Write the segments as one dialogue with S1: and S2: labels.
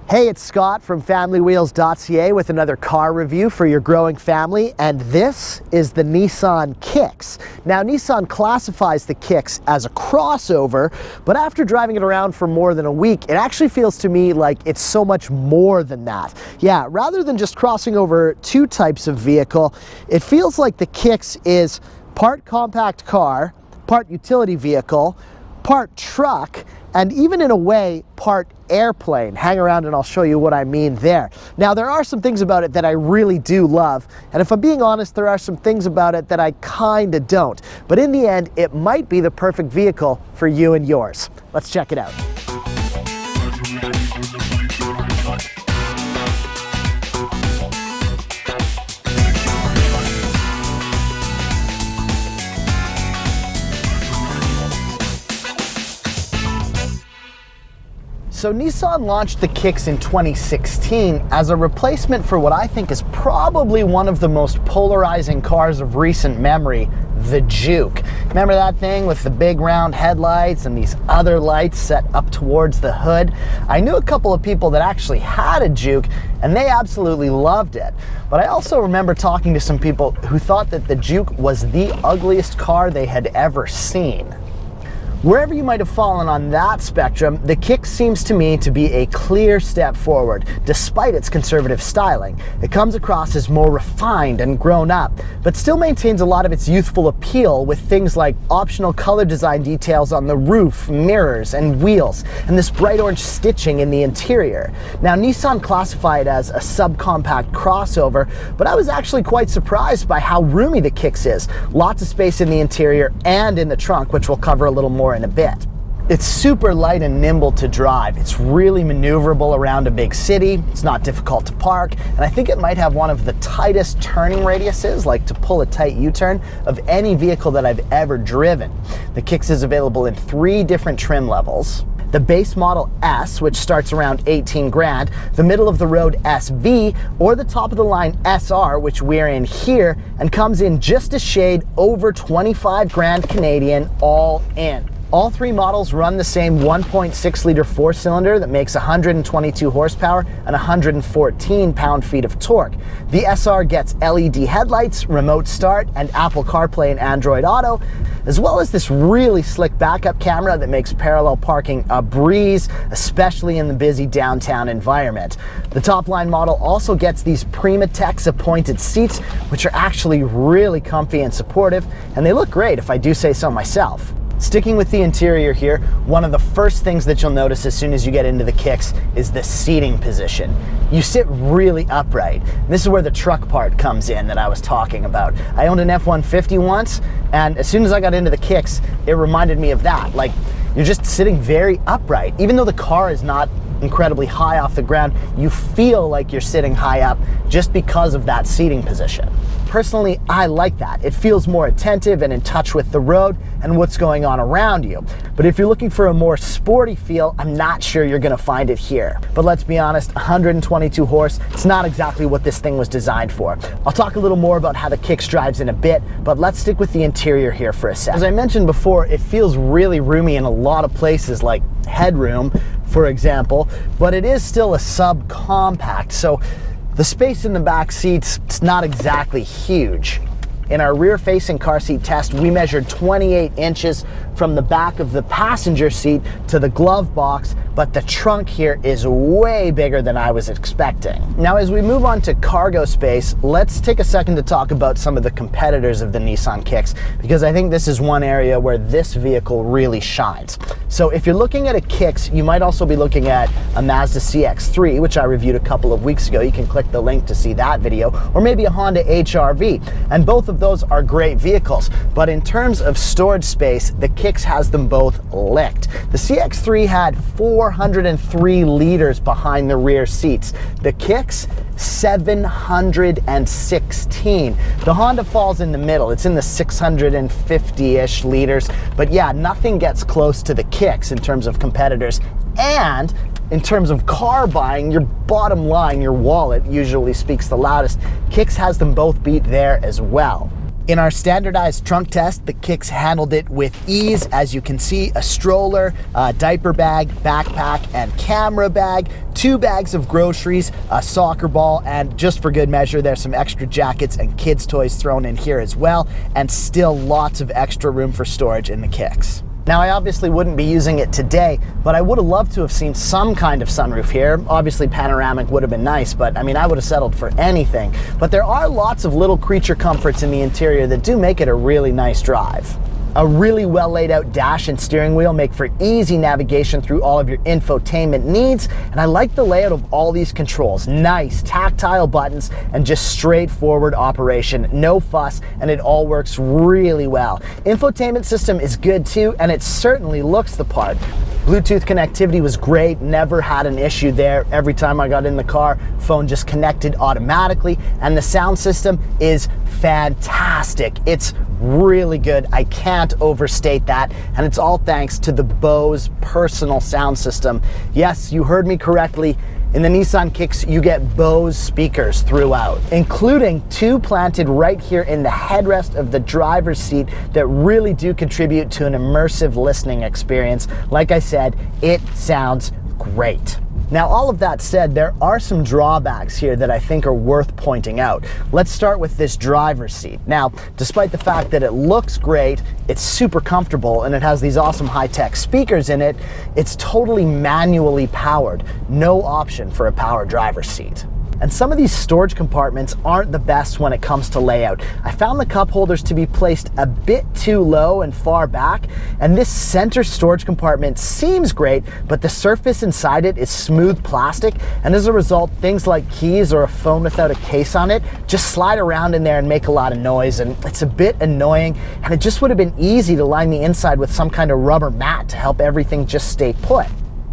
S1: Hey, it's Scott from FamilyWheels.ca with another car review for your growing family, and this is the Nissan Kicks. Now, Nissan classifies the Kicks as a crossover, but after driving it around for more than a week, it actually feels to me like it's so much more than that. Yeah, rather than just crossing over two types of vehicle, it feels like the Kicks is part compact car, part utility vehicle, part truck, and even in a way, part airplane. Hang around and I'll show you what I mean there. Now, there are some things about it that I really do love, and if I'm being honest, there are some things about it that I kinda don't. But in the end, it might be the perfect vehicle for you and yours. Let's check it out. So Nissan launched the Kicks in 2016 as a replacement for what I think is probably one of the most polarizing cars of recent memory, the Juke. Remember that thing with the big round headlights and these other lights set up towards the hood? I knew a couple of people that actually had a Juke and they absolutely loved it. But I also remember talking to some people who thought that the Juke was the ugliest car they had ever seen. Wherever you might have fallen on that spectrum, the Kicks seems to me to be a clear step forward, despite its conservative styling. It comes across as more refined and grown up, but still maintains a lot of its youthful appeal with things like optional color design details on the roof, mirrors, and wheels, and this bright orange stitching in the interior. Now, Nissan classify it as a subcompact crossover, but I was actually quite surprised by how roomy the Kicks is. Lots of space in the interior and in the trunk, which we'll cover a little more in a bit. It's super light and nimble to drive. It's really maneuverable around a big city. It's not difficult to park, and I think it might have one of the tightest turning radiuses, like to pull a tight U-turn, of any vehicle that I've ever driven. The Kicks is available in 3 different trim levels. The base model S, which starts around 18 grand, the middle of the road SV, or the top of the line SR, which we're in here, and comes in just a shade over 25 grand Canadian all in. All 3 models run the same 1.6 liter 4-cylinder that makes 122 horsepower and 114 pound-feet of torque. The SR gets LED headlights, remote start, and Apple CarPlay and Android Auto, as well as this really slick backup camera that makes parallel parking a breeze, especially in the busy downtown environment. The top-line model also gets these Primatex appointed seats, which are actually really comfy and supportive, and they look great if I do say so myself. Sticking with the interior here, one of the first things that you'll notice as soon as you get into the Kicks is the seating position. You sit really upright. This is where the truck part comes in that I was talking about. I owned an F-150 once, and as soon as I got into the Kicks, it reminded me of that. Like, you're just sitting very upright. Even though the car is not incredibly high off the ground, you feel like you're sitting high up just because of that seating position. Personally, I like that. It feels more attentive and in touch with the road and what's going on around you. But if you're looking for a more sporty feel, I'm not sure you're gonna find it here. But let's be honest, 122 horse, it's not exactly what this thing was designed for. I'll talk a little more about how the Kicks drives in a bit, but let's stick with the interior here for a sec. As I mentioned before, it feels really roomy in a lot of places, like headroom, for example, but it is still a subcompact, so the space in the back seats, it's not exactly huge. In our rear-facing car seat test, we measured 28 inches from the back of the passenger seat to the glove box, but the trunk here is way bigger than I was expecting. Now, as we move on to cargo space, let's take a second to talk about some of the competitors of the Nissan Kicks, because I think this is one area where this vehicle really shines. So if you're looking at a Kicks, you might also be looking at a Mazda CX-3, which I reviewed a couple of weeks ago. You can click the link to see that video, or maybe a Honda HR-V, and both of those are great vehicles. But in terms of storage space, the Kicks has them both licked. The CX-3 had 403 liters behind the rear seats. The Kicks, 716. The Honda falls in the middle. It's in the 650-ish liters. But yeah, nothing gets close to the Kicks in terms of competitors. And in terms of car buying, your bottom line, your wallet, usually speaks the loudest. Kicks has them both beat there as well. In our standardized trunk test, the Kicks handled it with ease. As you can see, a stroller, a diaper bag, backpack, and camera bag, 2 bags of groceries, a soccer ball, and just for good measure, there's some extra jackets and kids' toys thrown in here as well, and still lots of extra room for storage in the Kicks. Now, I obviously wouldn't be using it today, but I would have loved to have seen some kind of sunroof here. Obviously, panoramic would have been nice, but I mean, I would have settled for anything. But there are lots of little creature comforts in the interior that do make it a really nice drive. A really well laid out dash and steering wheel make for easy navigation through all of your infotainment needs, and I like the layout of all these controls. Nice tactile buttons and just straightforward operation, no fuss, and it all works really well. Infotainment system is good too, and it certainly looks the part. Bluetooth connectivity was great, never had an issue there. Every time I got in the car, phone just connected automatically, and the sound system is fantastic. It's really good. I can't overstate that, and it's all thanks to the Bose personal sound system. Yes, you heard me correctly. In the Nissan Kicks, you get Bose speakers throughout, including 2 planted right here in the headrest of the driver's seat that really do contribute to an immersive listening experience. Like I said, it sounds great. Now, all of that said, there are some drawbacks here that I think are worth pointing out. Let's start with this driver's seat. Now, despite the fact that it looks great, it's super comfortable, and it has these awesome high-tech speakers in it, it's totally manually powered. No option for a power driver's seat. And some of these storage compartments aren't the best when it comes to layout. I found the cup holders to be placed a bit too low and far back, and this center storage compartment seems great, but the surface inside it is smooth plastic, and as a result, things like keys or a phone without a case on it just slide around in there and make a lot of noise, and it's a bit annoying, and it just would have been easy to line the inside with some kind of rubber mat to help everything just stay put.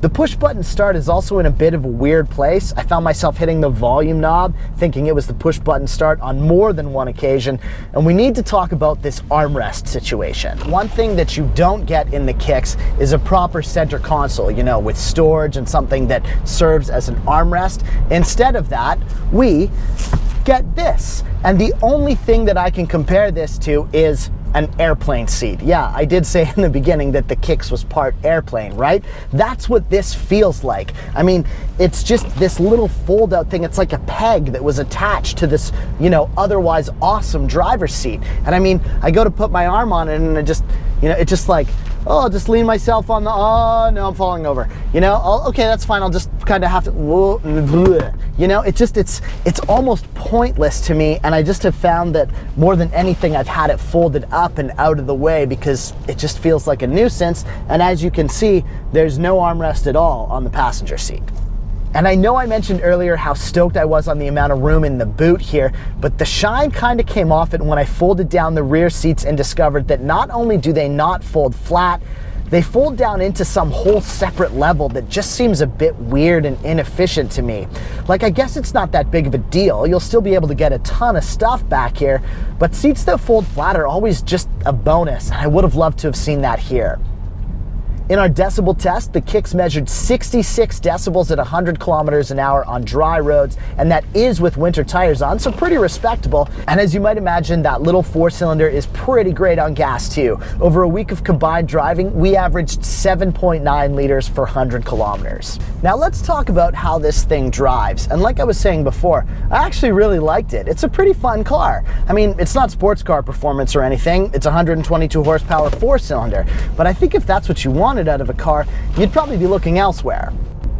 S1: The push button start is also in a bit of a weird place. I found myself hitting the volume knob, thinking it was the push button start on more than one occasion, and we need to talk about this armrest situation. One thing that you don't get in the Kicks is a proper center console, you know, with storage and something that serves as an armrest. Instead of that, we get this. And the only thing that I can compare this to is an airplane seat. Yeah, I did say in the beginning that the Kicks was part airplane, right? That's what this feels like. I mean, it's just this little fold-out thing. It's like a peg that was attached to this, you know, otherwise awesome driver's seat. And I mean, I go to put my arm on it and it just, you know, it's just like, oh, I'll just lean myself on the, oh, no, I'm falling over. You know, okay, that's fine. I'll just kind of have to, you know, it's almost pointless to me. And I just have found that more than anything, I've had it folded up and out of the way because it just feels like a nuisance. And as you can see, there's no armrest at all on the passenger seat. And I know I mentioned earlier how stoked I was on the amount of room in the boot here, but the shine kind of came off it when I folded down the rear seats and discovered that not only do they not fold flat, they fold down into some whole separate level that just seems a bit weird and inefficient to me. Like, I guess it's not that big of a deal. You'll still be able to get a ton of stuff back here, but seats that fold flat are always just a bonus, and I would have loved to have seen that here. In our decibel test, the Kicks measured 66 decibels at 100 kilometers an hour on dry roads, and that is with winter tires on, so pretty respectable. And as you might imagine, that little 4-cylinder is pretty great on gas too. Over a week of combined driving, we averaged 7.9 liters for 100 kilometers. Now let's talk about how this thing drives. And like I was saying before, I actually really liked it. It's a pretty fun car. I mean, it's not sports car performance or anything. It's a 122 horsepower 4-cylinder, but I think if that's what you want out of a car, you'd probably be looking elsewhere.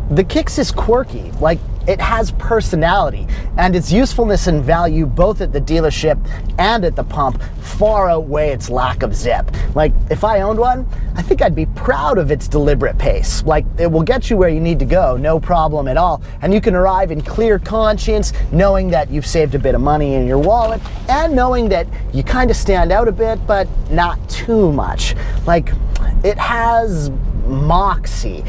S1: The Kicks is quirky, like it has personality, and its usefulness and value both at the dealership and at the pump far outweigh its lack of zip. Like, if I owned one, I think I'd be proud of its deliberate pace. Like, it will get you where you need to go, no problem at all, and you can arrive in clear conscience, knowing that you've saved a bit of money in your wallet, and knowing that you kind of stand out a bit, but not too much. Like, it has moxie.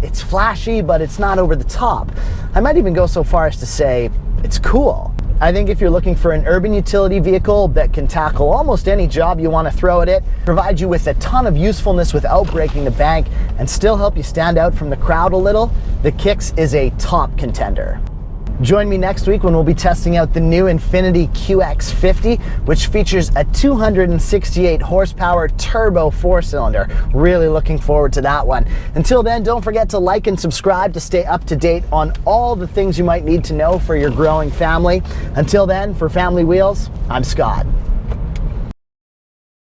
S1: It's flashy, but it's not over the top. I might even go so far as to say it's cool. I think if you're looking for an urban utility vehicle that can tackle almost any job you want to throw at it, provide you with a ton of usefulness without breaking the bank, and still help you stand out from the crowd a little, the Kicks is a top contender. Join me next week when we'll be testing out the new Infiniti QX50, which features a 268 horsepower turbo 4-cylinder. Really looking forward to that one. Until then, don't forget to like and subscribe to stay up to date on all the things you might need to know for your growing family. Until then, for Family Wheels, I'm Scott.